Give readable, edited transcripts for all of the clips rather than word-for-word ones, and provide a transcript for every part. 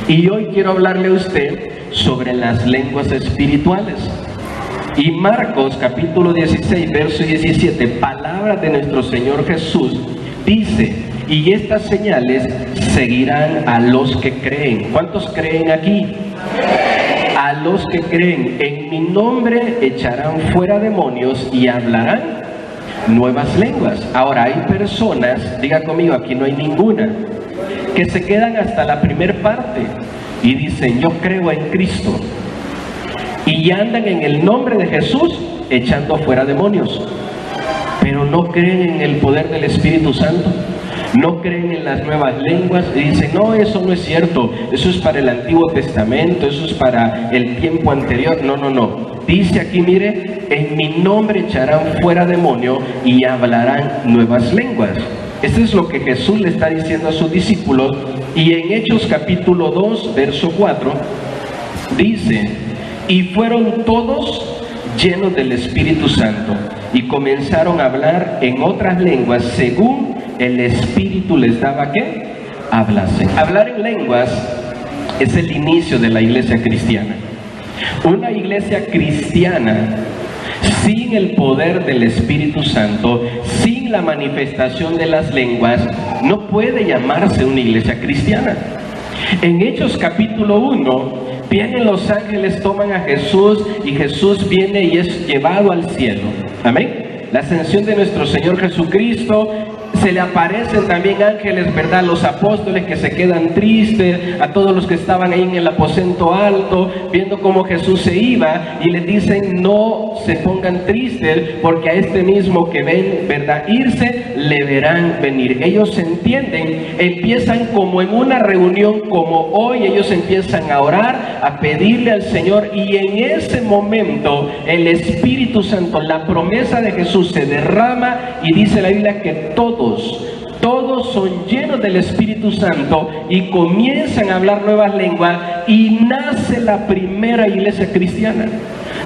Y hoy quiero hablarle a usted sobre las lenguas espirituales. Y Marcos capítulo 16, verso 17, palabras de nuestro Señor Jesús, dice: y estas señales seguirán a los que creen. ¿Cuántos creen aquí? A los que creen. En mi nombre echarán fuera demonios y hablarán nuevas lenguas. Ahora, hay personas, diga conmigo, aquí no hay ninguna, que se quedan hasta la primer parte y dicen: yo creo en Cristo, y andan en el nombre de Jesús echando fuera demonios, pero no creen en el poder del Espíritu Santo, no creen en las nuevas lenguas y dicen: no, eso no es cierto, eso es para el Antiguo Testamento, eso es para el tiempo anterior. No, dice aquí, mire: en mi nombre echarán fuera demonio y hablarán nuevas lenguas. Esto es lo que Jesús le está diciendo a sus discípulos. Y en Hechos capítulo 2, verso 4, dice: y fueron todos llenos del Espíritu Santo y comenzaron a hablar en otras lenguas según el Espíritu les daba ¿qué? Hablasen. Hablar en lenguas es el inicio de la iglesia cristiana. Una iglesia cristiana sin el poder del Espíritu Santo, sin la manifestación de las lenguas, no puede llamarse una iglesia cristiana. En Hechos capítulo 1, vienen los ángeles, toman a Jesús y Jesús viene y es llevado al cielo. Amén. La ascensión de nuestro Señor Jesucristo. Se le aparecen también ángeles, ¿verdad? Los apóstoles que se quedan tristes, a todos los que estaban ahí en el aposento alto, viendo cómo Jesús se iba, y les dicen: no se pongan tristes, porque a este mismo que ven, ¿verdad?, irse, le verán venir. Ellos entienden, empiezan como en una reunión como hoy, ellos empiezan a orar, a pedirle al Señor, y en ese momento el Espíritu Santo, la promesa de Jesús se derrama, y dice la Biblia que todos son llenos del Espíritu Santo y comienzan a hablar nuevas lenguas, y nace la primera iglesia cristiana.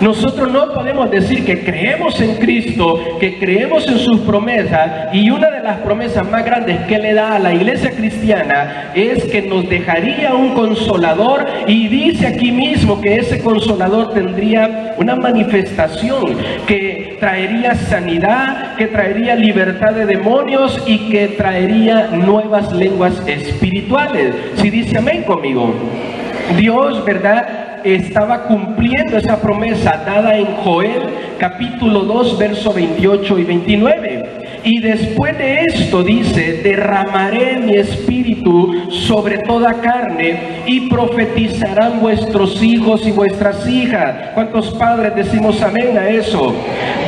Nosotros no podemos decir que creemos en Cristo, que creemos en sus promesas, y una de las promesas más grandes que le da a la iglesia cristiana es que nos dejaría un consolador, y dice aquí mismo que ese consolador tendría una manifestación que traería sanidad, que traería libertad de demonios y que traería nuevas lenguas espirituales. Si dice amén conmigo. Dios, ¿verdad?, estaba cumpliendo esa promesa dada en Joel capítulo 2, verso 28 y 29. Y después de esto dice: derramaré mi espíritu sobre toda carne, y profetizarán vuestros hijos y vuestras hijas. ¿Cuántos padres decimos amén a eso?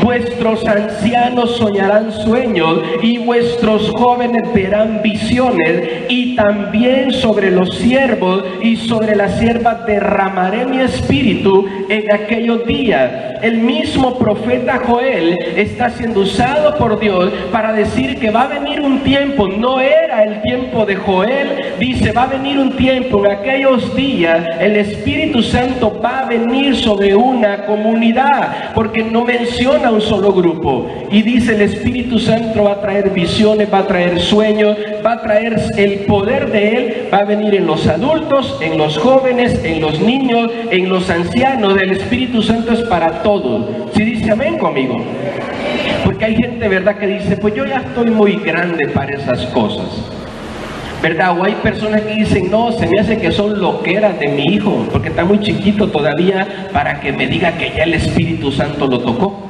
Vuestros ancianos soñarán sueños, y vuestros jóvenes verán visiones, y también sobre los siervos y sobre las siervas derramaré mi espíritu en aquellos días. El mismo profeta Joel está siendo usado por Dios para decir que va a venir un tiempo. No era el tiempo de Joel, dice: va a venir un tiempo, en aquellos días el Espíritu Santo va a venir sobre una comunidad, porque no menciona un solo grupo, y dice: el Espíritu Santo va a traer visiones, va a traer sueños, va a traer el poder de Él, va a venir en los adultos, en los jóvenes, en los niños, en los ancianos. El Espíritu Santo es para todos. Si dice amén conmigo. Porque hay gente, ¿verdad?, que dice: pues yo ya estoy muy grande para esas cosas, ¿verdad? O hay personas que dicen: no, se me hace que son loqueras de mi hijo, porque está muy chiquito todavía para que me diga que ya el Espíritu Santo lo tocó,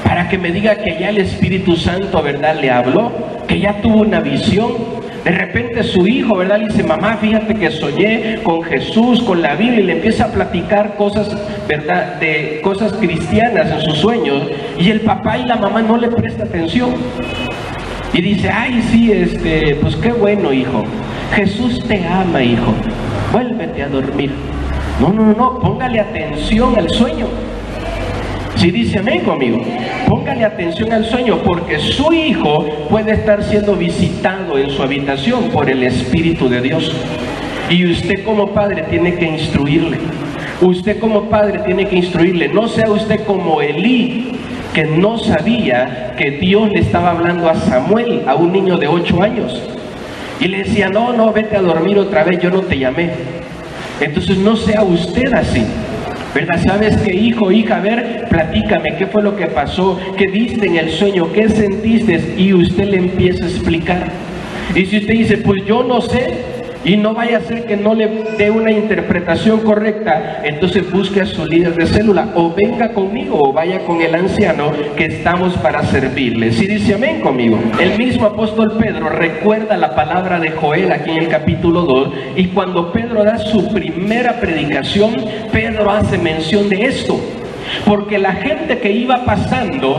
para que me diga que ya el Espíritu Santo, ¿verdad?, le habló, que ya tuvo una visión. De repente su hijo, ¿verdad?, le dice: mamá, fíjate que soñé con Jesús, con la Biblia, y le empieza a platicar cosas, ¿verdad?, de cosas cristianas en sus sueños, y el papá y la mamá no le presta atención. Y dice: ay, sí, pues qué bueno, hijo, Jesús te ama, hijo, vuélvete a dormir. No, póngale atención al sueño. Si dice amén conmigo, póngale atención al sueño, porque su hijo puede estar siendo visitado en su habitación por el Espíritu de Dios. Y usted como padre tiene que instruirle. Usted como padre tiene que instruirle. No sea usted como Elí, que no sabía que Dios le estaba hablando a Samuel, a un niño de 8 años. Y le decía, no, vete a dormir otra vez, yo no te llamé. Entonces no sea usted así, ¿verdad? ¿Sabes qué, hijo, hija? A ver, platícame, ¿qué fue lo que pasó? ¿Qué viste en el sueño? ¿Qué sentiste? Y usted le empieza a explicar. Y si usted dice, pues yo no sé, y no vaya a ser que no le dé una interpretación correcta, entonces busque a su líder de célula, o venga conmigo, o vaya con el anciano, que estamos para servirle. ¿Sí dice amén conmigo? El mismo apóstol Pedro recuerda la palabra de Joel aquí en el capítulo 2, y cuando Pedro da su primera predicación, Pedro hace mención de esto, porque la gente que iba pasando,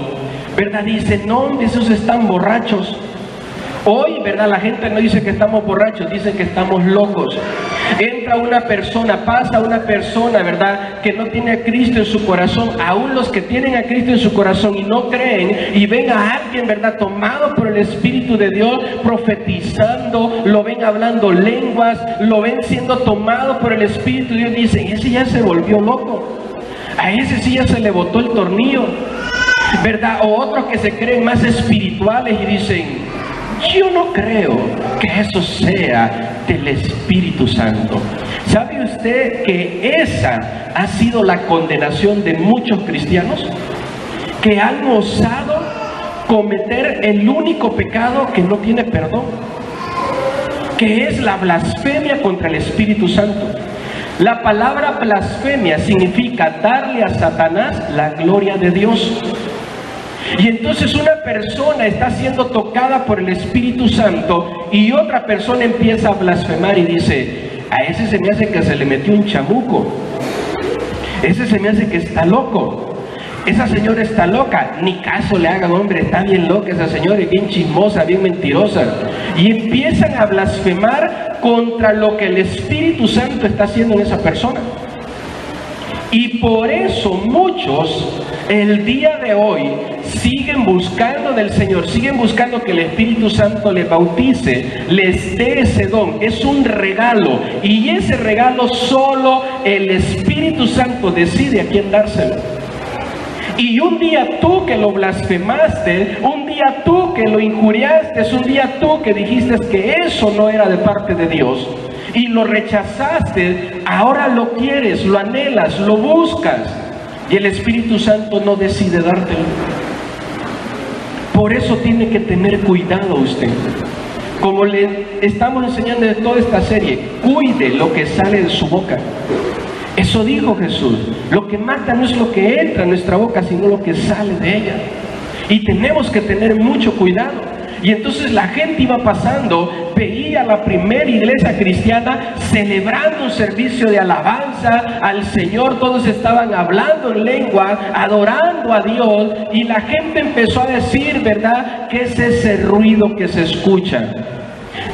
¿verdad? Dice, no, esos están borrachos. Hoy, ¿verdad? La gente no dice que estamos borrachos, dice que estamos locos. Entra una persona, pasa una persona, ¿verdad? Que no tiene a Cristo en su corazón. Aún los que tienen a Cristo en su corazón y no creen, y ven a alguien, ¿verdad? Tomado por el Espíritu de Dios, profetizando, lo ven hablando lenguas, lo ven siendo tomado por el Espíritu de Dios. Dicen, ese ya se volvió loco. A ese sí ya se le botó el tornillo, ¿verdad? O otros que se creen más espirituales y dicen, yo no creo que eso sea del Espíritu Santo. ¿Sabe usted que esa ha sido la condenación de muchos cristianos? Que han osado cometer el único pecado que no tiene perdón, que es la blasfemia contra el Espíritu Santo. La palabra blasfemia significa darle a Satanás la gloria de Dios. Y entonces una persona está siendo tocada por el Espíritu Santo y otra persona empieza a blasfemar y dice, a ese se me hace que se le metió un chamuco, ese se me hace que está loco, esa señora está loca, ni caso le hagan, hombre, está bien loca esa señora, es bien chismosa, bien mentirosa. Y empiezan a blasfemar contra lo que el Espíritu Santo está haciendo en esa persona. Y por eso muchos el día de hoy siguen buscando del Señor, siguen buscando que el Espíritu Santo les bautice, les dé ese don. Es un regalo, y ese regalo solo el Espíritu Santo decide a quién dárselo. Y un día tú que lo blasfemaste, un día tú que lo injuriaste, un día tú que dijiste que eso no era de parte de Dios y lo rechazaste, ahora lo quieres, lo anhelas, lo buscas, y el Espíritu Santo no decide dártelo. Por eso tiene que tener cuidado usted. Como le estamos enseñando en toda esta serie, cuide lo que sale de su boca. Eso dijo Jesús. Lo que mata no es lo que entra en nuestra boca, sino lo que sale de ella. Y tenemos que tener mucho cuidado. Y entonces la gente iba pasando, veía la primera iglesia cristiana celebrando un servicio de alabanza al Señor. Todos estaban hablando en lengua, adorando a Dios, y la gente empezó a decir, ¿verdad?, ¿qué es ese ruido que se escucha?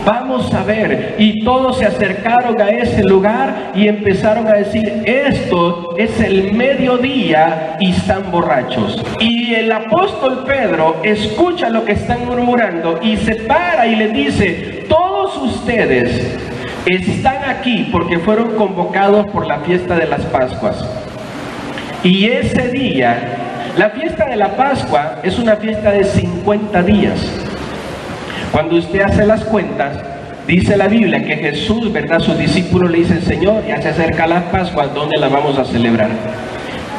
Vamos a ver. Y todos se acercaron a ese lugar y empezaron a decir, esto es el mediodía y están borrachos. Y el apóstol Pedro escucha lo que están murmurando y se para y le dice, todos ustedes están aquí porque fueron convocados por la fiesta de las Pascuas. Y ese día, la fiesta de la Pascua es una fiesta de 50 días. Cuando usted hace las cuentas, dice la Biblia que Jesús, ¿verdad?, sus discípulos le dicen, Señor, ya se acerca la Pascua, ¿dónde la vamos a celebrar?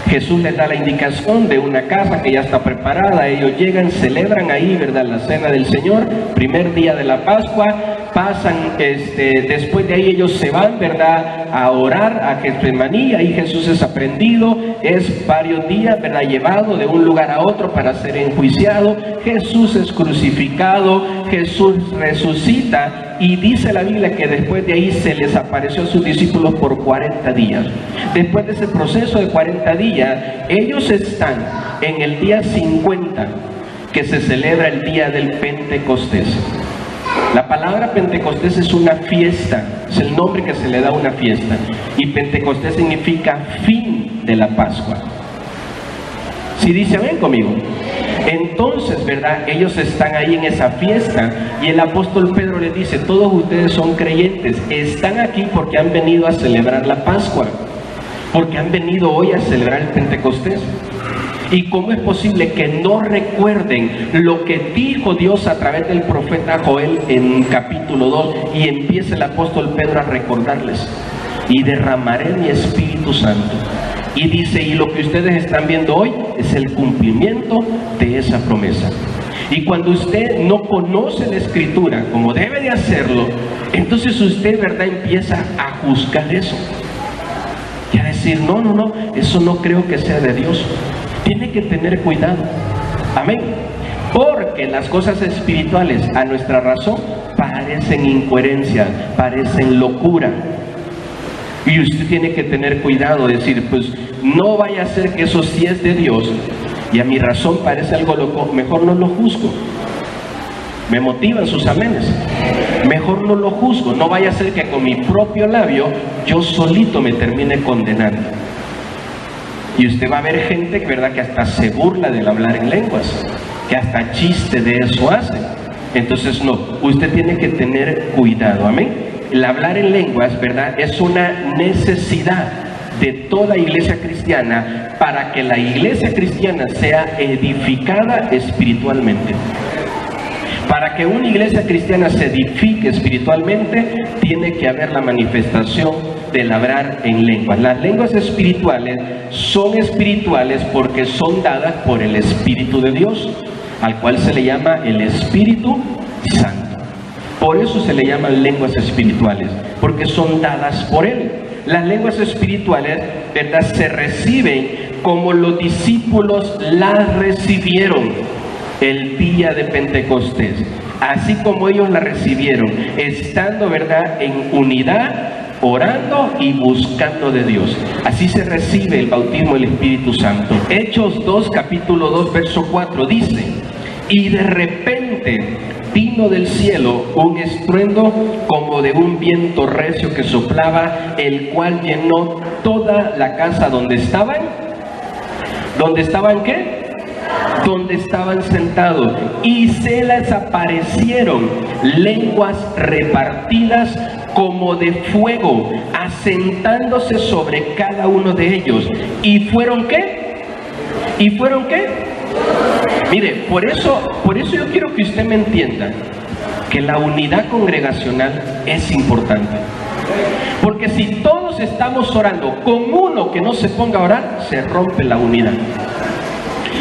Jesús les da la indicación de una casa que ya está preparada. Ellos llegan, celebran ahí, ¿verdad?, la cena del Señor, primer día de la Pascua. Pasan, después de ahí ellos se van, ¿verdad?, a orar a Getsemaní. Ahí Jesús es aprendido, es varios días, ¿verdad?, llevado de un lugar a otro para ser enjuiciado. Jesús es crucificado, Jesús resucita, y dice la Biblia que después de ahí se les apareció a sus discípulos por 40 días. Después de ese proceso de 40 días, ellos están en el día 50, que se celebra el día del Pentecostés. La palabra Pentecostés es una fiesta, es el nombre que se le da a una fiesta, y Pentecostés significa fin de la Pascua. ¿Sí dice amén conmigo? Entonces, ¿verdad?, ellos están ahí en esa fiesta, y el apóstol Pedro les dice, todos ustedes son creyentes, están aquí porque han venido a celebrar la Pascua, porque han venido hoy a celebrar el Pentecostés. ¿Y cómo es posible que no recuerden lo que dijo Dios a través del profeta Joel en capítulo 2? Y empieza el apóstol Pedro a recordarles: y derramaré mi Espíritu Santo. Y dice, y lo que ustedes están viendo hoy es el cumplimiento de esa promesa. Y cuando usted no conoce la Escritura como debe de hacerlo, entonces usted, ¿verdad?, empieza a juzgar eso. Y a decir, no, eso no creo que sea de Dios. Tiene que tener cuidado. Amén. Porque las cosas espirituales a nuestra razón parecen incoherencia, parecen locura. Y usted tiene que tener cuidado, decir, pues no vaya a ser que eso sí es de Dios y a mi razón parece algo loco, mejor no lo juzgo. Me motivan sus amenes. Mejor no lo juzgo, no vaya a ser que con mi propio labio yo solito me termine condenando. Y usted va a ver gente, ¿verdad?, que hasta se burla del hablar en lenguas, que hasta chiste de eso hace. Entonces no, usted tiene que tener cuidado, amén. El hablar en lenguas, ¿verdad?, es una necesidad de toda iglesia cristiana para que la iglesia cristiana sea edificada espiritualmente. Para que una iglesia cristiana se edifique espiritualmente, tiene que haber la manifestación del hablar en lenguas. Las lenguas espirituales son espirituales porque son dadas por el Espíritu de Dios, al cual se le llama el Espíritu Santo. Por eso se le llaman lenguas espirituales, porque son dadas por Él. Las lenguas espirituales, ¿verdad?, se reciben como los discípulos las recibieron el día de Pentecostés. Así como ellos la recibieron, estando, ¿verdad?, en unidad, orando y buscando de Dios. Así se recibe el bautismo del Espíritu Santo. Hechos 2, capítulo 2, verso 4, dice: y de repente vino del cielo un estruendo como de un viento recio que soplaba, el cual llenó toda la casa donde estaban. ¿Dónde estaban qué? Donde estaban sentados. Y se les aparecieron lenguas repartidas como de fuego, asentándose sobre cada uno de ellos. ¿Y fueron qué? ¿Y fueron qué? Mire, por eso yo quiero que usted me entienda que la unidad congregacional es importante. Porque si todos estamos orando con uno que no se ponga a orar, se rompe la unidad.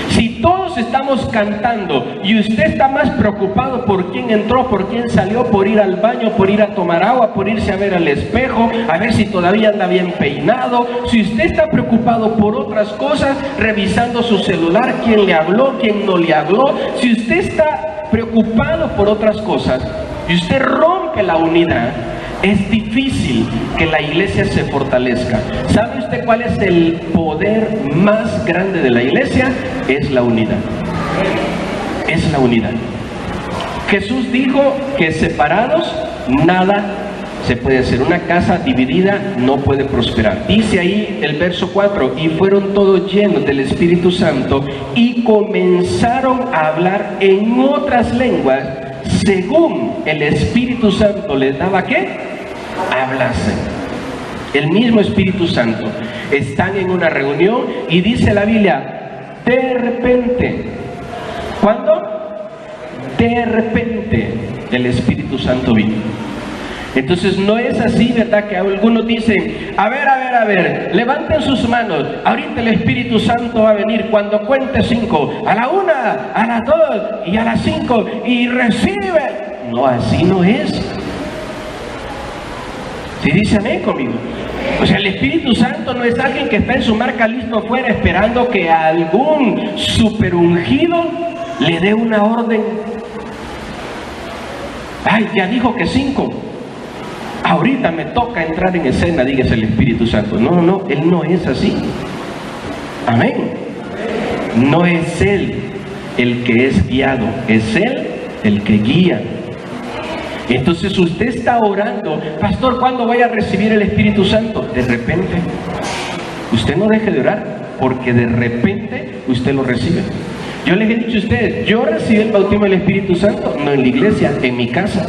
Si todos estamos cantando y usted está más preocupado por quién entró, por quién salió, por ir al baño, por ir a tomar agua, por irse a ver al espejo, a ver si todavía anda bien peinado, si usted está preocupado por otras cosas, revisando su celular, quién le habló, quién no le habló, si usted está preocupado por otras cosas y usted rompe la unidad, es difícil que la iglesia se fortalezca. ¿Sabe usted cuál es el poder más grande de la iglesia? Es la unidad. Es la unidad. Jesús dijo que separados nada se puede hacer. Una casa dividida no puede prosperar. Dice ahí el verso 4: y fueron todos llenos del Espíritu Santo y comenzaron a hablar en otras lenguas según el Espíritu Santo les daba ¿qué? Hablasen. El mismo Espíritu Santo. Están en una reunión y dice la Biblia, de repente. ¿Cuándo? De repente el Espíritu Santo vino. Entonces no es así, ¿verdad?, que algunos dicen, a ver, levanten sus manos, ahorita el Espíritu Santo va a venir cuando cuente 5, a la 1, a las 2 y a las 5, y recibe. No, así no es. ¿Sí dice amén conmigo? O sea, el Espíritu Santo no es alguien que está en su marca listo afuera esperando que a algún super ungido le dé una orden. Ay, ya dijo que 5. Ahorita me toca entrar en escena, dígase el Espíritu Santo. No, Él no es así. Amén. No es Él el que es guiado, es Él el que guía. Entonces usted está orando, pastor, ¿cuándo voy a recibir el Espíritu Santo? De repente. Usted no deje de orar, porque de repente usted lo recibe. Yo les he dicho a ustedes, yo recibí el bautismo del Espíritu Santo, no en la iglesia, en mi casa.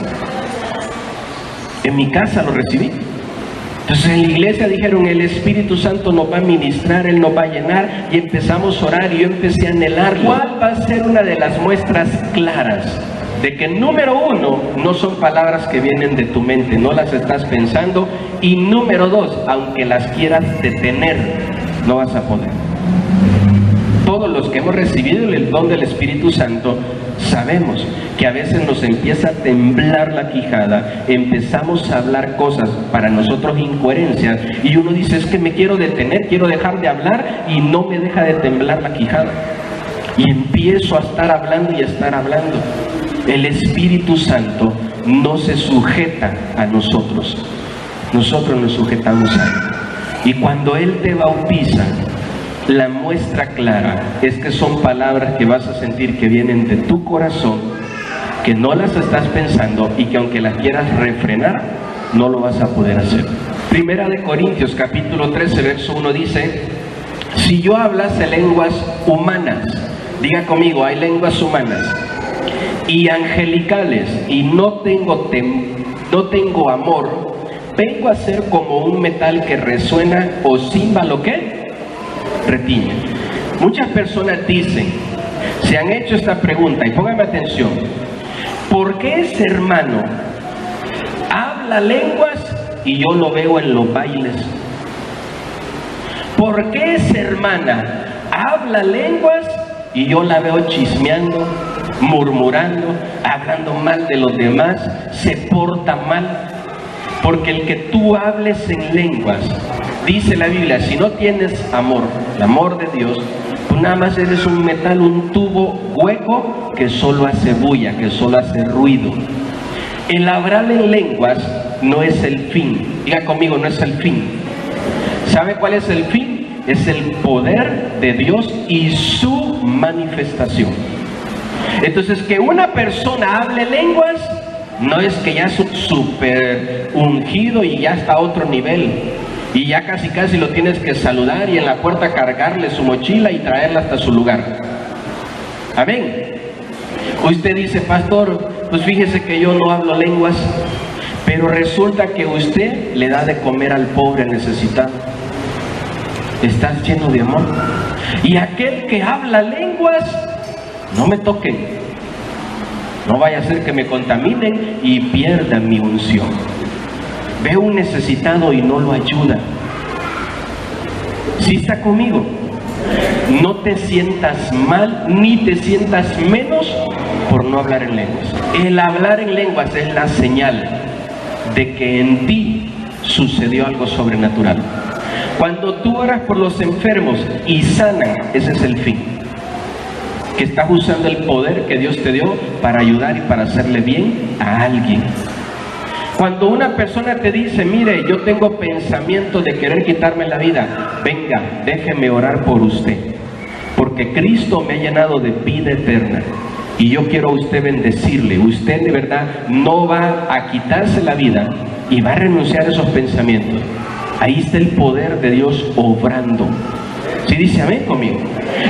En mi casa lo recibí. Entonces en la iglesia dijeron, el Espíritu Santo nos va a ministrar, Él nos va a llenar, y empezamos a orar y yo empecé a anhelarlo. ¿Cuál va a ser una de las muestras claras de que número uno, no son palabras que vienen de tu mente, no las estás pensando, y número dos, aunque las quieras detener, no vas a poder? Todos los que hemos recibido el don del Espíritu Santo sabemos que a veces nos empieza a temblar la quijada, empezamos a hablar cosas para nosotros incoherencias, y uno dice, es que me quiero detener, quiero dejar de hablar, y no me deja de temblar la quijada, y empiezo a estar hablando y a estar hablando. El Espíritu Santo no se sujeta a nosotros, nosotros nos sujetamos a Él. Y cuando Él te bautiza, la muestra clara es que son palabras que vas a sentir que vienen de tu corazón, que no las estás pensando y que aunque las quieras refrenar, no lo vas a poder hacer. Primera de Corintios capítulo 13 verso 1 dice, si yo hablase lenguas humanas, diga conmigo, hay lenguas humanas, y angelicales, y no tengo amor, vengo a ser como un metal que resuena o címbalo que retiñe. Muchas personas dicen, se han hecho esta pregunta, y póngame atención, ¿por qué ese hermano habla lenguas y yo lo veo en los bailes? ¿Por qué esa hermana habla lenguas y yo la veo chismeando, murmurando, hablando mal de los demás, se porta mal? Porque el que tú hables en lenguas, dice la Biblia, si no tienes amor, el amor de Dios, pues nada más eres un metal, un tubo hueco que solo hace bulla, que solo hace ruido. El hablar en lenguas no es el fin. Diga conmigo, no es el fin. ¿Sabe cuál es el fin? Es el poder de Dios y su manifestación. Entonces, que una persona hable lenguas no es que ya es súper ungido y ya está a otro nivel y ya casi lo tienes que saludar y en la puerta cargarle su mochila y traerla hasta su lugar. Amén. Usted dice, pastor, pues fíjese que yo no hablo lenguas, pero resulta que usted le da de comer al pobre necesitado. Estás lleno de amor. Y aquel que habla lenguas, no me toquen, no vaya a ser que me contaminen y pierdan mi unción. Veo un necesitado y no lo ayuda. ¿Sí está conmigo? No te sientas mal ni te sientas menos por no hablar en lenguas. El hablar en lenguas es la señal de que en ti sucedió algo sobrenatural. Cuando tú oras por los enfermos y sanan, ese es el fin. Que estás usando el poder que Dios te dio para ayudar y para hacerle bien a alguien. Cuando una persona te dice, mire, yo tengo pensamiento de querer quitarme la vida, venga, déjeme orar por usted, porque Cristo me ha llenado de vida eterna y yo quiero a usted bendecirle. Usted de verdad no va a quitarse la vida y va a renunciar a esos pensamientos. Ahí está el poder de Dios obrando. ¿Sí dice amén conmigo?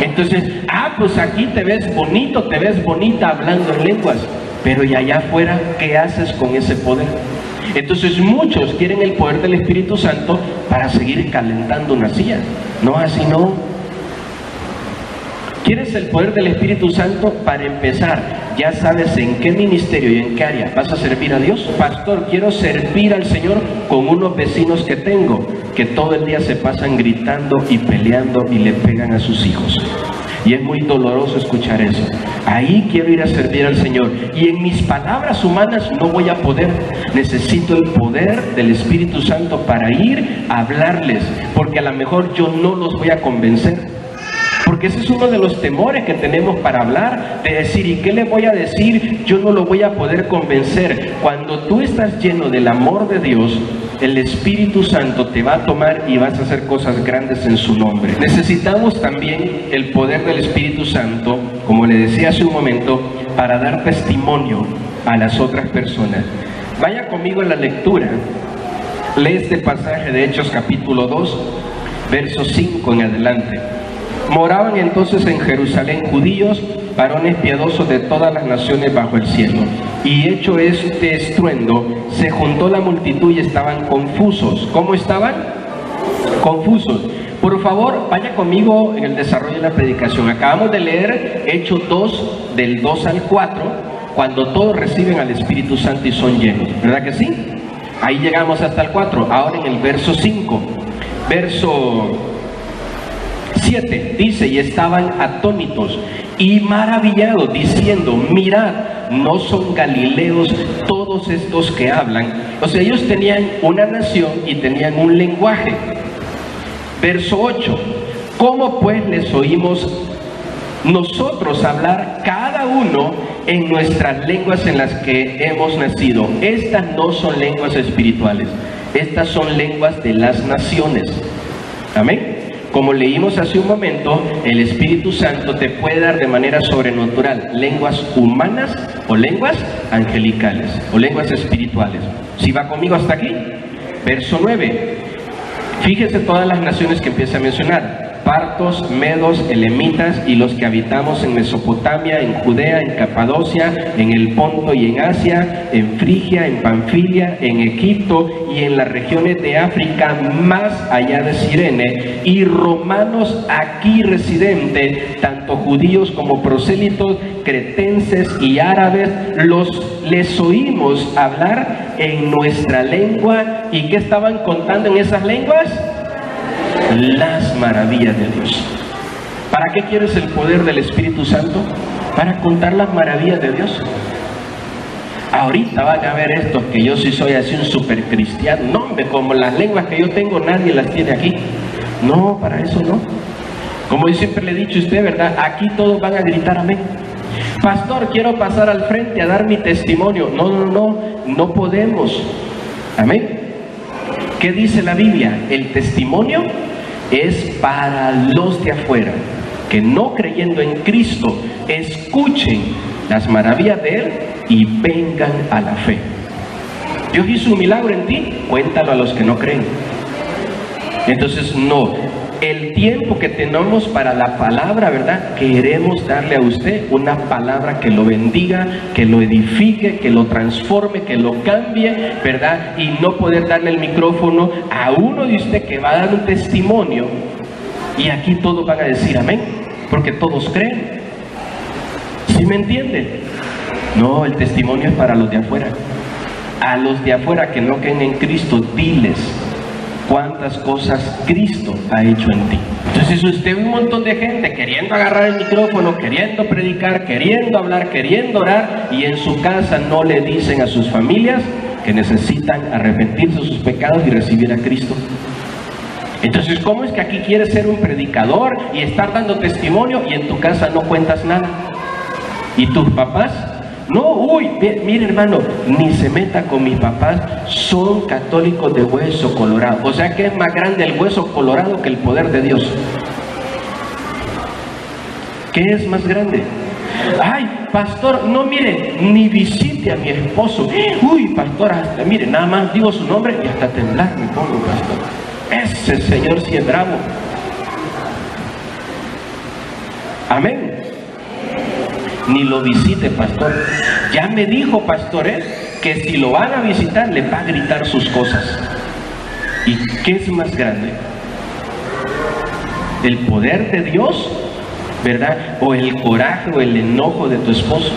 Entonces, pues aquí te ves bonito, te ves bonita hablando en lenguas, pero y allá afuera, ¿qué haces con ese poder? Entonces muchos quieren el poder del Espíritu Santo para seguir calentando una silla. No, así no. ¿Quieres el poder del Espíritu Santo? Para empezar, ya sabes en qué ministerio y en qué área vas a servir a Dios. Pastor, quiero servir al Señor con unos vecinos que tengo, que todo el día se pasan gritando y peleando y le pegan a sus hijos. Y es muy doloroso escuchar eso. Ahí quiero ir a servir al Señor. Y en mis palabras humanas no voy a poder. Necesito el poder del Espíritu Santo para ir a hablarles. Porque a lo mejor yo no los voy a convencer. Porque ese es uno de los temores que tenemos para hablar, de decir, ¿y qué le voy a decir? Yo no lo voy a poder convencer. Cuando tú estás lleno del amor de Dios, el Espíritu Santo te va a tomar y vas a hacer cosas grandes en su nombre. Necesitamos también el poder del Espíritu Santo, como le decía hace un momento, para dar testimonio a las otras personas. Vaya conmigo en la lectura. Lee este pasaje de Hechos capítulo 2, verso 5 en adelante. Moraban entonces en Jerusalén judíos, varones piadosos de todas las naciones bajo el cielo. Y hecho este estruendo, se juntó la multitud y estaban confusos. ¿Cómo estaban? Confusos. Por favor, vaya conmigo en el desarrollo de la predicación. Acabamos de leer Hechos 2, del 2 al 4, cuando todos reciben al Espíritu Santo y son llenos. ¿Verdad que sí? Ahí llegamos hasta el 4. Ahora en el verso 5. Verso 7 dice: y estaban atónitos y maravillados, diciendo: mirad, ¿no son galileos todos estos que hablan? O sea, ellos tenían una nación y tenían un lenguaje. Verso 8: ¿cómo pues les oímos nosotros hablar cada uno en nuestras lenguas en las que hemos nacido? Estas no son lenguas espirituales, estas son lenguas de las naciones. Amén. Como leímos hace un momento, el Espíritu Santo te puede dar de manera sobrenatural lenguas humanas o lenguas angelicales o lenguas espirituales. ¿Sí va conmigo hasta aquí? Verso 9. Fíjese todas las naciones que empieza a mencionar: partos, medos, elamitas y los que habitamos en Mesopotamia, en Judea, en Capadocia, en el Ponto y en Asia, en Frigia, en Panfilia, en Egipto y en las regiones de África más allá de Cirene, y romanos aquí residentes, tanto judíos como prosélitos, cretenses y árabes, les oímos hablar en nuestra lengua. ¿Y qué estaban contando en esas lenguas? Las maravillas de Dios. ¿Para qué quieres el poder del Espíritu Santo? Para contar las maravillas de Dios. Ahorita van a ver estos que yo sí soy así un super cristiano. No, hombre, como las lenguas que yo tengo nadie las tiene aquí. No, para eso no. Como yo siempre le he dicho a usted, ¿verdad? Aquí todos van a gritar amén. Pastor, quiero pasar al frente a dar mi testimonio. No podemos. Amén. ¿Qué dice la Biblia? El testimonio es para los de afuera, que no creyendo en Cristo, escuchen las maravillas de Él y vengan a la fe. Dios hizo un milagro en ti, cuéntalo a los que no creen. Entonces el tiempo que tenemos para la palabra, ¿verdad? Queremos darle a usted una palabra que lo bendiga, que lo edifique, que lo transforme, que lo cambie, ¿verdad? Y no poder darle el micrófono a uno de usted que va a dar un testimonio y aquí todos van a decir amén, porque todos creen. ¿Sí me entiende? No, el testimonio es para los de afuera. A los de afuera que no creen en Cristo, diles cuántas cosas Cristo ha hecho en ti. Entonces usted ve un montón de gente queriendo agarrar el micrófono, queriendo predicar, queriendo hablar, queriendo orar, y en su casa no le dicen a sus familias que necesitan arrepentirse de sus pecados y recibir a Cristo. Entonces, ¿cómo es que aquí quieres ser un predicador y estar dando testimonio y en tu casa no cuentas nada? ¿Y tus papás? No, mire hermano, ni se meta con mis papás, son católicos de hueso colorado. O sea que es más grande el hueso colorado que el poder de Dios. ¿Qué es más grande? Ay, pastor, no mire, ni visite a mi esposo. Pastor, hasta, mire, nada más digo su nombre y hasta temblar me pongo, pastor. Ese señor sí es bravo. Amén. Ni lo visite, pastor. Ya me dijo, pastor, que si lo van a visitar le va a gritar sus cosas. ¿Y qué es más grande? ¿El poder de Dios, verdad? ¿O el coraje o el enojo de tu esposo?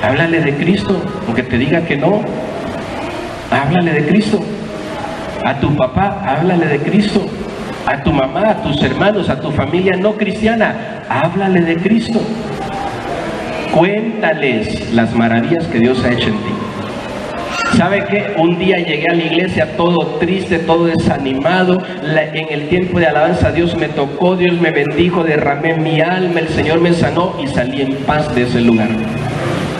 Háblale de Cristo, aunque te diga que no. Háblale de Cristo. A tu papá, háblale de Cristo. A tu mamá, a tus hermanos, a tu familia no cristiana, háblale de Cristo. Cuéntales las maravillas que Dios ha hecho en ti. ¿Sabe qué? Un día llegué a la iglesia todo triste, todo desanimado. En el tiempo de alabanza Dios me tocó, Dios me bendijo, derramé mi alma, el Señor me sanó y salí en paz de ese lugar.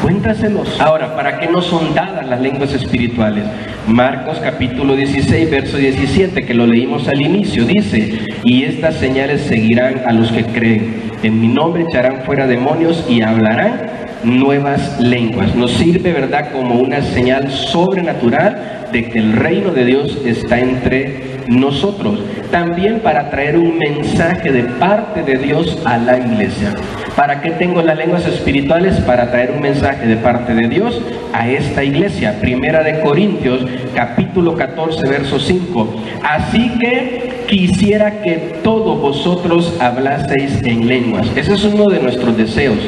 Cuéntaselos. Ahora, ¿para qué no son dadas las lenguas espirituales? Marcos capítulo 16, verso 17, que lo leímos al inicio, dice: y estas señales seguirán a los que creen. En mi nombre echarán fuera demonios y hablarán nuevas lenguas. Nos sirve, ¿verdad?, como una señal sobrenatural de que el reino de Dios está entre nosotros, también para traer un mensaje de parte de Dios a la iglesia. ¿Para qué tengo las lenguas espirituales? Para traer un mensaje de parte de Dios a esta iglesia. Primera de Corintios, capítulo 14, verso 5. Así que quisiera que todos vosotros hablaseis en lenguas. Ese es uno de nuestros deseos,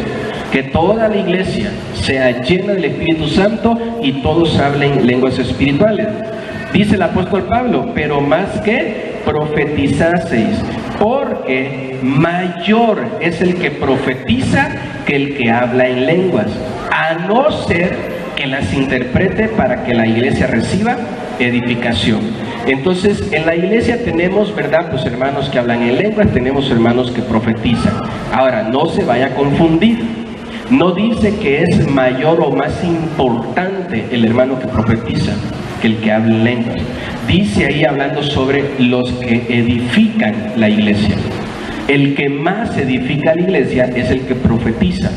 que toda la iglesia sea llena del Espíritu Santo y todos hablen lenguas espirituales. Dice el apóstol Pablo, pero más que profetizaseis, porque mayor es el que profetiza que el que habla en lenguas, a no ser que las interprete para que la iglesia reciba edificación. Entonces, en la iglesia tenemos, ¿verdad?, pues hermanos que hablan en lenguas, tenemos hermanos que profetizan. Ahora, no se vaya a confundir. No dice que es mayor o más importante el hermano que profetiza que el que habla en lenguas. Dice ahí hablando sobre los que edifican la iglesia. El que más edifica la iglesia es el que profetiza.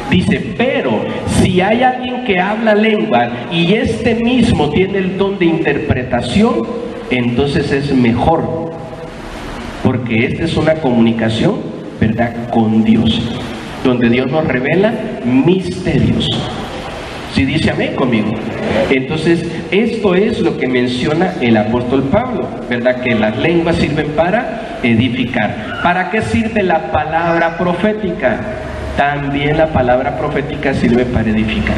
Dice, pero si hay alguien que habla lengua y este mismo tiene el don de interpretación, entonces es mejor, porque esta es una comunicación, ¿verdad?, con Dios, donde Dios nos revela misterios. ¿Sí dice amén conmigo? Entonces, esto es lo que menciona el apóstol Pablo, ¿verdad? Que las lenguas sirven para edificar. ¿Para qué sirve la palabra profética? También la palabra profética sirve para edificar.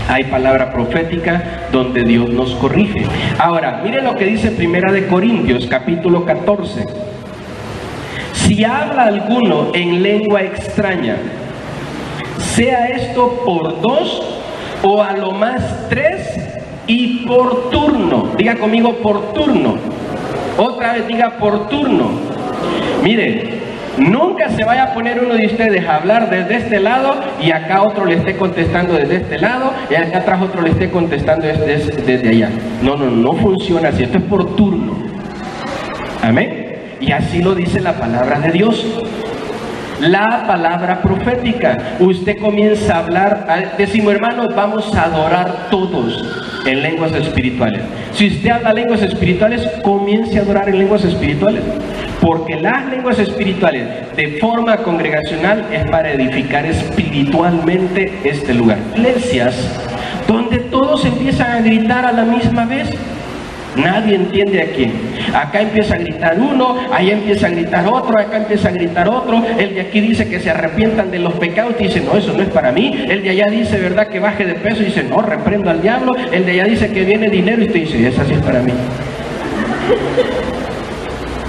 Hay palabra profética donde Dios nos corrige. Ahora, mire lo que dice Primera de Corintios, capítulo 14. Si habla alguno en lengua extraña, sea esto por 2 o a lo más 3 y por turno. Diga conmigo, por turno. Otra vez diga, por turno. Mire, nunca se vaya a poner uno de ustedes a hablar desde este lado y acá otro le esté contestando desde este lado y acá atrás otro le esté contestando desde allá. No funciona así. Esto es por turno. Amén. Y así lo dice la palabra de Dios. La palabra profética. Usted comienza a hablar, decimos, hermanos, vamos a adorar todos en lenguas espirituales. Si usted habla lenguas espirituales, comience a adorar en lenguas espirituales. Porque las lenguas espirituales de forma congregacional es para edificar espiritualmente este lugar. Iglesias donde todos empiezan a gritar a la misma vez. Nadie entiende a quién. Acá empieza a gritar uno, allá empieza a gritar otro, acá empieza a gritar otro. El de aquí dice que se arrepientan de los pecados y dice, no, eso no es para mí. El de allá dice, ¿verdad?, que baje de peso y dice, no, reprendo al diablo. El de allá dice que viene dinero y usted dice, esa sí es para mí.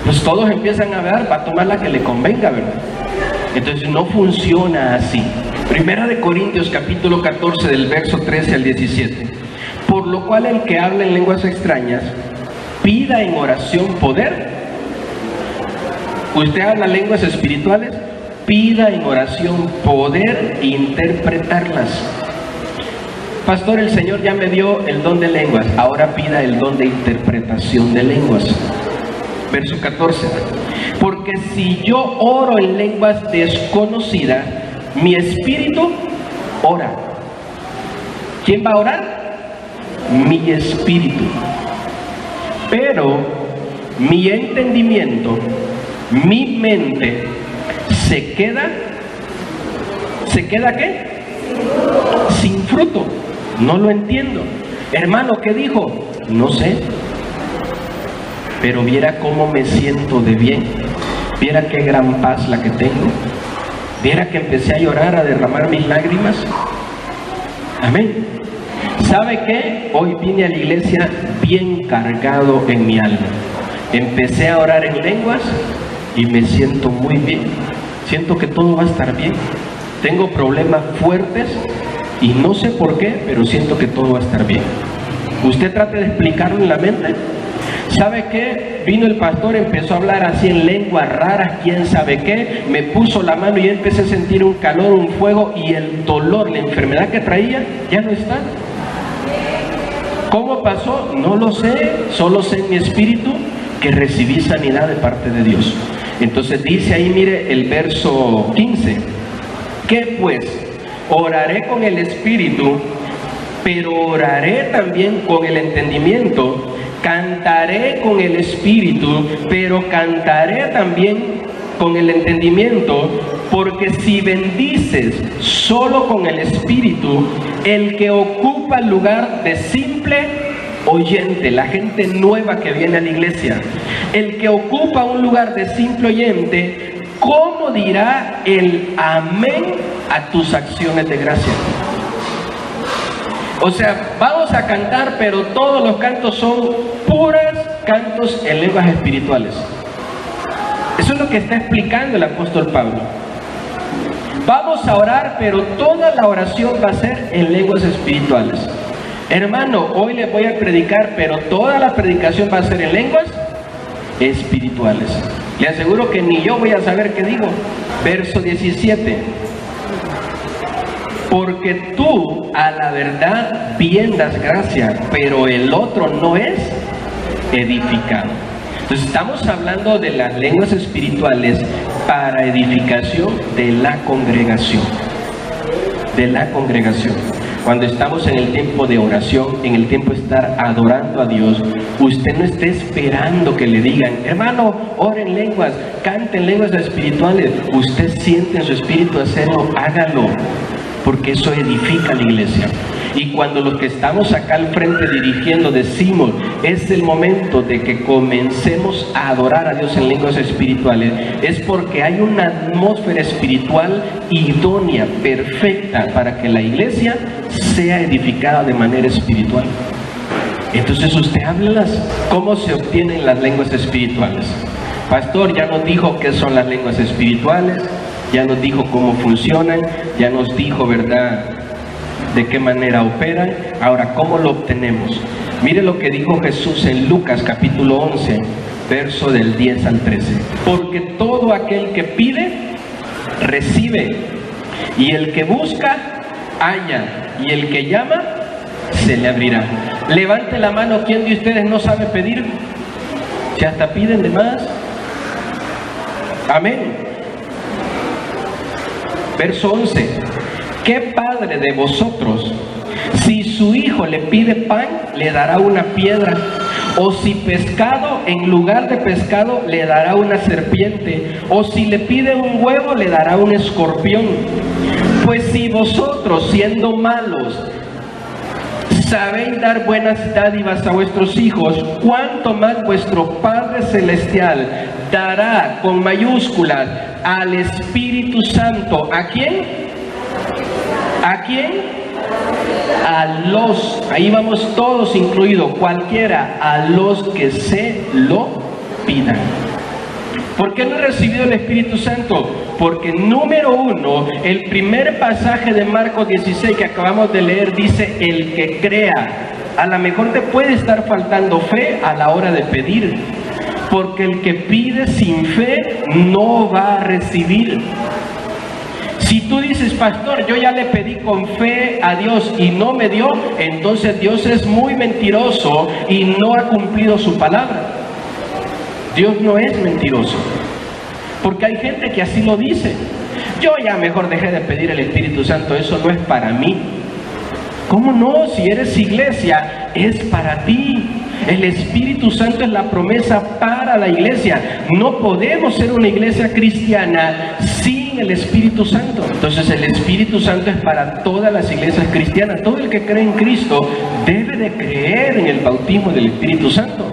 Pues todos empiezan a hablar, va a tomar la que le convenga, ¿verdad? Entonces no funciona así. Primera de Corintios, capítulo 14, del verso 13 al 17. Por lo cual el que habla en lenguas extrañas, pida en oración poder. Usted habla lenguas espirituales, pida en oración poder interpretarlas. Pastor, el Señor ya me dio el don de lenguas, ahora pida el don de interpretación de lenguas. Verso 14. Porque si yo oro en lenguas desconocidas, mi espíritu ora. ¿Quién va a orar? Mi espíritu. Pero mi entendimiento, mi mente, ¿se queda qué? Sin fruto. No lo entiendo. Hermano, ¿qué dijo? No sé. Pero viera cómo me siento de bien. Viera qué gran paz la que tengo. Viera que empecé a llorar, a derramar mis lágrimas. Amén. ¿Sabe qué? Hoy vine a la iglesia bien cargado en mi alma. Empecé a orar en lenguas y me siento muy bien. Siento que todo va a estar bien. Tengo problemas fuertes y no sé por qué, pero siento que todo va a estar bien. Usted trate de explicarlo en la mente. ¿Sabe qué? Vino el pastor, empezó a hablar así en lenguas raras, quién sabe qué, me puso la mano y yo empecé a sentir un calor, un fuego, y el dolor, la enfermedad que traía, ya no está. ¿Cómo pasó? No lo sé, solo sé en mi espíritu que recibí sanidad de parte de Dios. Entonces dice ahí, mire el verso 15, ¿qué pues? Oraré con el espíritu, pero oraré también con el entendimiento. cantaré con el espíritu, pero cantaré también con el entendimiento, porque si bendices solo con el espíritu, el que ocupa el lugar de simple oyente, la gente nueva que viene a la iglesia, el que ocupa un lugar de simple oyente, ¿cómo dirá el amén a tus acciones de gracia? O sea, vamos a cantar, pero todos los cantos son puros cantos en lenguas espirituales. Eso es lo que está explicando el apóstol Pablo. Vamos a orar, pero toda la oración va a ser en lenguas espirituales. Hermano, hoy les voy a predicar, pero toda la predicación va a ser en lenguas espirituales. Le aseguro que ni yo voy a saber qué digo. Verso 17. Porque tú a la verdad bien das gracia, pero el otro no es edificado. Entonces estamos hablando de las lenguas espirituales para edificación de la congregación. De la congregación. Cuando estamos en el tiempo de oración, en el tiempo de estar adorando a Dios, usted no esté esperando que le digan, hermano, ore en lenguas, cante en lenguas espirituales. Usted siente en su espíritu hacerlo, hágalo, porque eso edifica la iglesia. Y cuando los que estamos acá al frente dirigiendo decimos, es el momento de que comencemos a adorar a Dios en lenguas espirituales, es porque hay una atmósfera espiritual idónea, perfecta, para que la iglesia sea edificada de manera espiritual. Entonces usted háblalas. ¿Cómo se obtienen las lenguas espirituales? Pastor, ya nos dijo qué son las lenguas espirituales, ya nos dijo cómo funcionan, ya nos dijo, ¿verdad?, de qué manera operan. Ahora, ¿cómo lo obtenemos? Mire lo que dijo Jesús en Lucas capítulo 11, verso del 10 al 13. Porque todo aquel que pide, recibe, y el que busca, halla, y el que llama, se le abrirá. Levante la mano, ¿quién de ustedes no sabe pedir? Si hasta piden de más. Amén. Verso 11. ¿Qué padre de vosotros, si su hijo le pide pan, le dará una piedra? O si pescado, en lugar de pescado, le dará una serpiente? O si le pide un huevo, le dará un escorpión. Pues si vosotros, siendo malos, sabéis dar buenas dádivas a vuestros hijos, ¿cuánto más vuestro Padre Celestial dará, con mayúsculas, al Espíritu Santo? ¿A quién? ¿A quién? A los, ahí vamos todos incluidos, cualquiera, a los que se lo pidan. ¿Por qué no he recibido el Espíritu Santo? Porque número uno, el primer pasaje de Marcos 16 que acabamos de leer dice, el que crea. A lo mejor te puede estar faltando fe a la hora de pedir, porque el que pide sin fe no va a recibir. Si tú dices, pastor, yo ya le pedí con fe a Dios y no me dio, entonces Dios es muy mentiroso y no ha cumplido su palabra. Dios no es mentiroso, porque hay gente que así lo dice. Yo ya mejor dejé de pedir el Espíritu Santo, eso no es para mí. ¿Cómo no? Si eres iglesia, es para ti. El Espíritu Santo es la promesa para la iglesia. No podemos ser una iglesia cristiana sin el Espíritu Santo. Entonces el Espíritu Santo es para todas las iglesias cristianas. Todo el que cree en Cristo debe de creer en el bautismo del Espíritu Santo.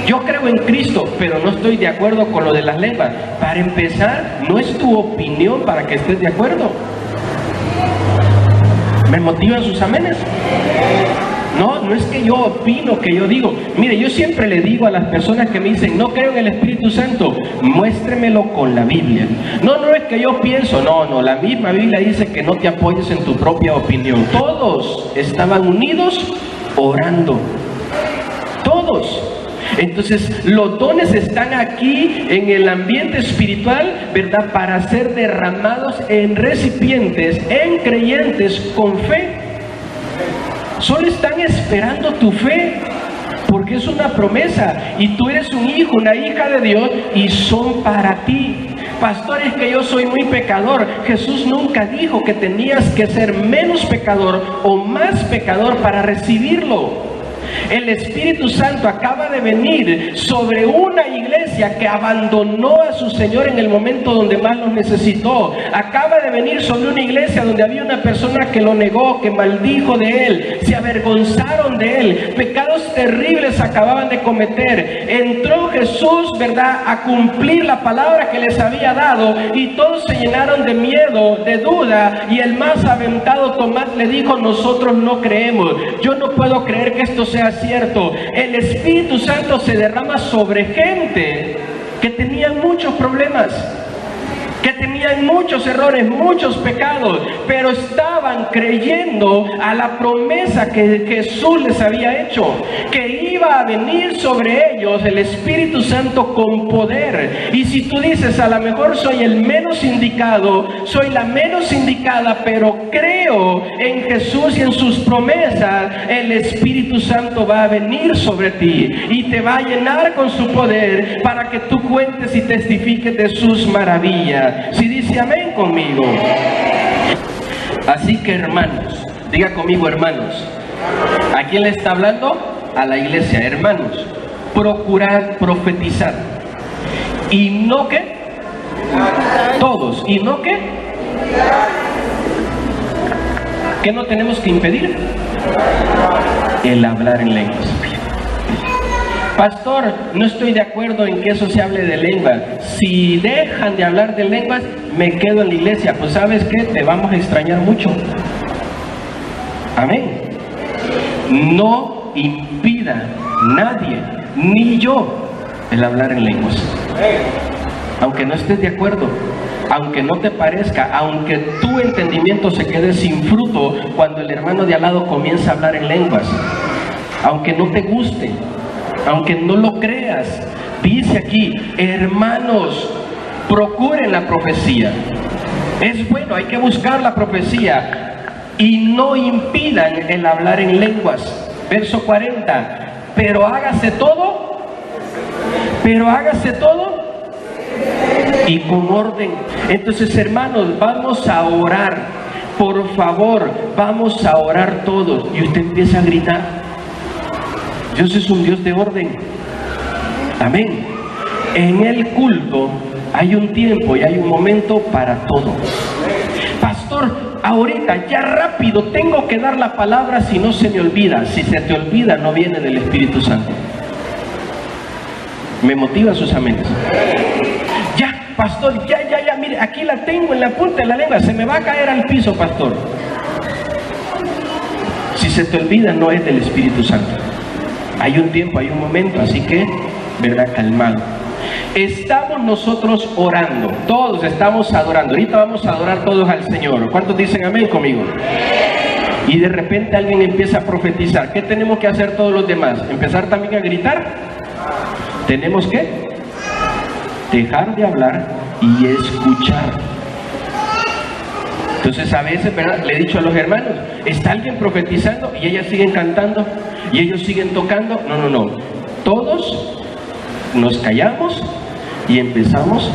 Yo creo en Cristo, pero no estoy de acuerdo con lo de las lenguas. Para empezar, no es tu opinión para que estés de acuerdo. ¿Me motivan sus amenes? No es que yo opino, que yo digo. Mire, yo siempre le digo a las personas que me dicen, no creo en el Espíritu Santo, muéstremelo con la Biblia. No es que yo pienso, no, la misma Biblia dice que no te apoyes en tu propia opinión. Todos estaban unidos orando. Todos. Entonces, los dones están aquí en el ambiente espiritual, ¿verdad? Para ser derramados en recipientes, en creyentes con fe. Solo están esperando tu fe, porque es una promesa y tú eres un hijo, una hija de Dios y son para ti. Pastor, es que yo soy muy pecador. Jesús nunca dijo que tenías que ser menos pecador o más pecador para recibirlo. El Espíritu Santo acaba de venir sobre una iglesia que abandonó a su Señor en el momento donde más lo necesitó. Acaba de venir sobre una iglesia donde había una persona que lo negó, que maldijo de él, se avergonzaron de él, pecados terribles acababan de cometer. Entró Jesús, ¿verdad?, a cumplir la palabra que les había dado, y todos se llenaron de miedo, de duda, y el más aventado Tomás le dijo: nosotros no creemos. Yo no puedo creer que esto sea cierto. El Espíritu Santo se derrama sobre gente que tenían muchos problemas, que tenían muchos errores, muchos pecados, pero estaban creyendo a la promesa que Jesús les había hecho, que iba a venir sobre ellos el Espíritu Santo con poder. Y si tú dices: a lo mejor soy el menos indicado, soy la menos indicada, pero creo en Jesús y en sus promesas, el Espíritu Santo va a venir sobre ti y te va a llenar con su poder para que tú cuentes y testifiques de sus maravillas. Si dice amén conmigo. Así que, hermanos, diga conmigo: hermanos. ¿A quién le está hablando? A la iglesia. Hermanos, procurad profetizar. ¿Y no qué? Todos. ¿Y no qué? ¿Qué no tenemos que impedir? El hablar en lenguas. Pastor, no estoy de acuerdo en que eso se hable de lenguas. Si dejan de hablar de lenguas, me quedo en la iglesia. Pues ¿sabes qué? Te vamos a extrañar mucho. Amén. No impida nadie, ni yo, el hablar en lenguas. Aunque no estés de acuerdo, aunque no te parezca, aunque tu entendimiento se quede sin fruto cuando el hermano de al lado comienza a hablar en lenguas, aunque no te guste, aunque no lo creas, dice aquí: hermanos, procuren la profecía. Es bueno, hay que buscar la profecía, y no impidan el hablar en lenguas. Verso 40, pero hágase todo y con orden. Entonces, hermanos, vamos a orar, por favor, vamos a orar todos. Y usted empieza a gritar. Dios es un Dios de orden. Amén. En el culto hay un tiempo y hay un momento para todo. Pastor, ahorita, ya rápido, tengo que dar la palabra, si no se me olvida. Si se te olvida, no viene del Espíritu Santo. ¿Me motiva sus amenes? Ya, pastor, ya, mire, aquí la tengo en la punta de la lengua, se me va a caer al piso, pastor. Si se te olvida, no es del Espíritu Santo. Hay un tiempo, hay un momento, así que, ¿verdad? Calmado. Estamos nosotros orando, todos estamos adorando. Ahorita vamos a adorar todos al Señor. ¿Cuántos dicen amén conmigo? Y de repente alguien empieza a profetizar. ¿Qué tenemos que hacer todos los demás? ¿Empezar también a gritar? Tenemos que dejar de hablar y escuchar. Entonces, a veces, ¿verdad?, le he dicho a los hermanos: está alguien profetizando y ellas siguen cantando y ellos siguen tocando. No. Todos nos callamos y empezamos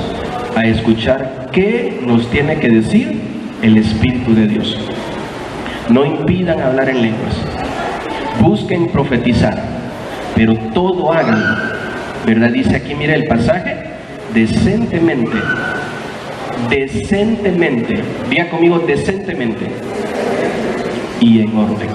a escuchar qué nos tiene que decir el Espíritu de Dios. No impidan hablar en lenguas. Busquen profetizar, pero todo hagan, ¿verdad? Dice aquí, mira el pasaje: decentemente. Diga conmigo: decentemente y en orden.